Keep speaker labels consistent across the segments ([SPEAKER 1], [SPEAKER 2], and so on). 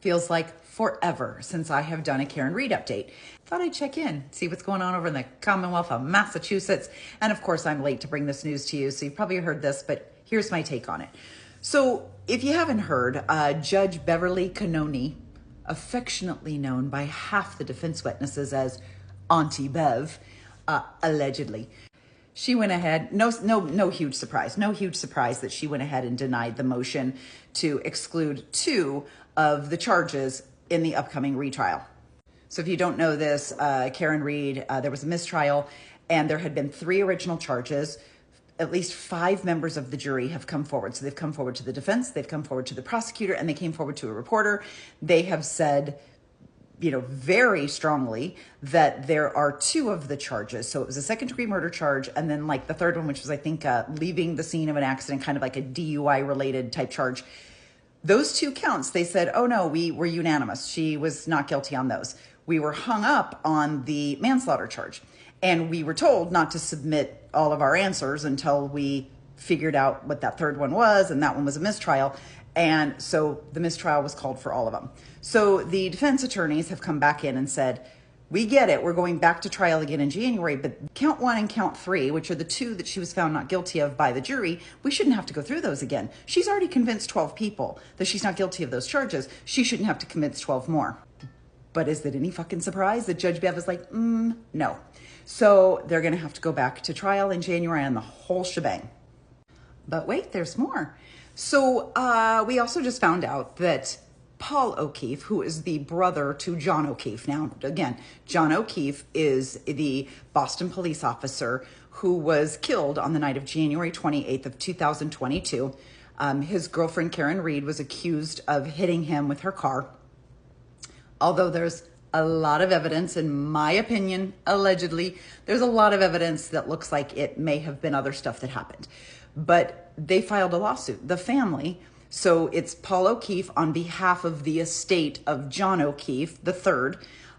[SPEAKER 1] Feels like forever since I have done a Karen Read update. Thought I'd check in, see what's going on over in the Commonwealth of Massachusetts. And of course, I'm late to bring this news to you, so you've probably heard this, but here's my take on it. So if you haven't heard, Judge Beverly Cannone, affectionately known by half the defense witnesses as Auntie Bev, allegedly, she went ahead, no huge surprise that she went ahead and denied the motion to exclude 2 of the charges in the upcoming retrial. So if you don't know this, Karen Read, there was a mistrial and there had been 3 original charges. At least 5 members of the jury have come forward. So they've come forward to the defense, they've come forward to the prosecutor, and they came forward to a reporter. They have said, very strongly that there are 2 of the charges. So it was a second-degree murder charge, and then like the third one, which was, I think, leaving the scene of an accident, kind of like a DUI-related type charge. Those 2 counts, they said, oh no, we were unanimous. She was not guilty on those. We were hung up on the manslaughter charge, and we were told not to submit all of our answers until we figured out what that third one was, and that one was a mistrial. And so the mistrial was called for all of them. So the defense attorneys have come back in and said, we get it, we're going back to trial again in January, but count 1 and count 3, which are the 2 that she was found not guilty of by the jury, we shouldn't have to go through those again. She's already convinced 12 people that she's not guilty of those charges. She shouldn't have to convince 12 more. But is it any fucking surprise that Judge Bev is like, no. So they're gonna have to go back to trial in January on the whole shebang. But wait, there's more. So we also just found out that Paul O'Keefe, who is the brother to John O'Keefe. Now, again, John O'Keefe is the Boston police officer who was killed on the night of January 28th of 2022. His girlfriend, Karen Read, was accused of hitting him with her car. Although there's a lot of evidence, in my opinion, allegedly, there's a lot of evidence that looks like it may have been other stuff that happened. But they filed a lawsuit, the family. So it's Paul O'Keefe on behalf of the estate of John O'Keefe, the third,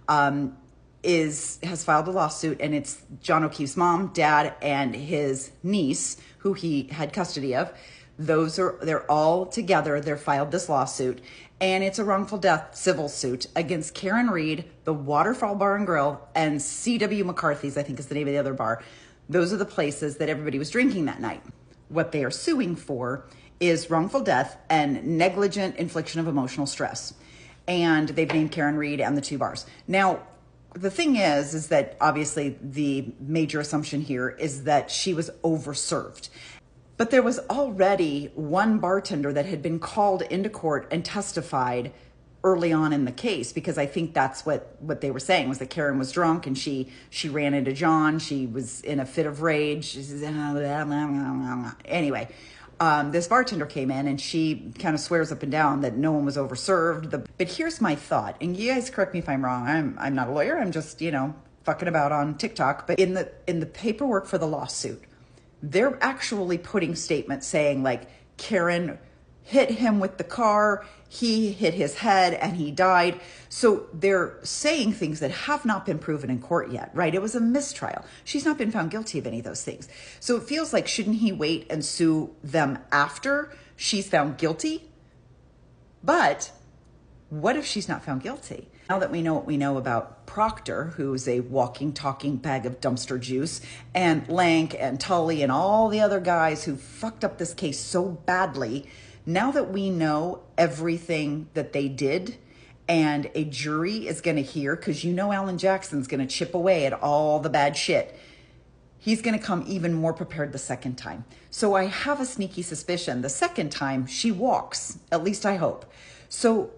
[SPEAKER 1] has filed a lawsuit, and it's John O'Keefe's mom, dad, and his niece, who he had custody of. They're all together. They're filed this lawsuit, and it's a wrongful death civil suit against Karen Read, the Waterfall Bar and Grill, and C.W. McCarthy's, I think is the name of the other bar. Those are the places that everybody was drinking that night. What they are suing for is wrongful death and negligent infliction of emotional stress. And they've named Karen Read and the 2 bars. Now, the thing is that obviously the major assumption here is that she was overserved. But there was already one bartender that had been called into court and testified early on in the case, because I think that's what they were saying, was that Karen was drunk and she ran into John. She was in a fit of rage. She says, anyway, this bartender came in and she kind of swears up and down that no one was overserved. But here's my thought, and you guys correct me if I'm wrong. I'm not a lawyer. I'm just, fucking about on TikTok. But in the paperwork for the lawsuit, they're actually putting statements saying like Karen hit him with the car, he hit his head, and he died. So they're saying things that have not been proven in court yet, right? It was a mistrial. She's not been found guilty of any of those things. So it feels like, shouldn't he wait and sue them after she's found guilty? But what if she's not found guilty? Now that we know what we know about Proctor, who's a walking, talking bag of dumpster juice, and Lank and Tully and all the other guys who fucked up this case so badly, now that we know everything that they did, and a jury is going to hear, because Alan Jackson's going to chip away at all the bad shit, he's going to come even more prepared the second time. So I have a sneaky suspicion the second time she walks, at least I hope. So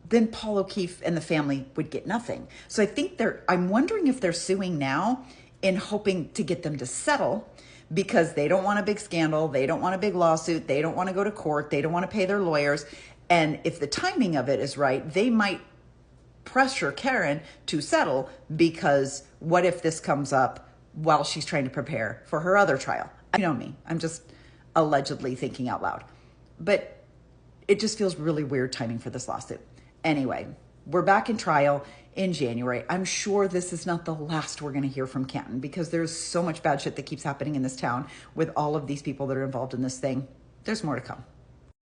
[SPEAKER 1] then Paul O'Keefe and the family would get nothing. So I think I'm wondering if they're suing now in hoping to get them to settle, because they don't want a big scandal, they don't want a big lawsuit, they don't want to go to court, they don't want to pay their lawyers. And if the timing of it is right, they might pressure Karen to settle, because what if this comes up while she's trying to prepare for her other trial? You know me, I'm just allegedly thinking out loud. But it just feels really weird timing for this lawsuit. Anyway, we're back in trial in January. I'm sure this is not the last we're going to hear from Canton, because there's so much bad shit that keeps happening in this town with all of these people that are involved in this thing. There's more to come.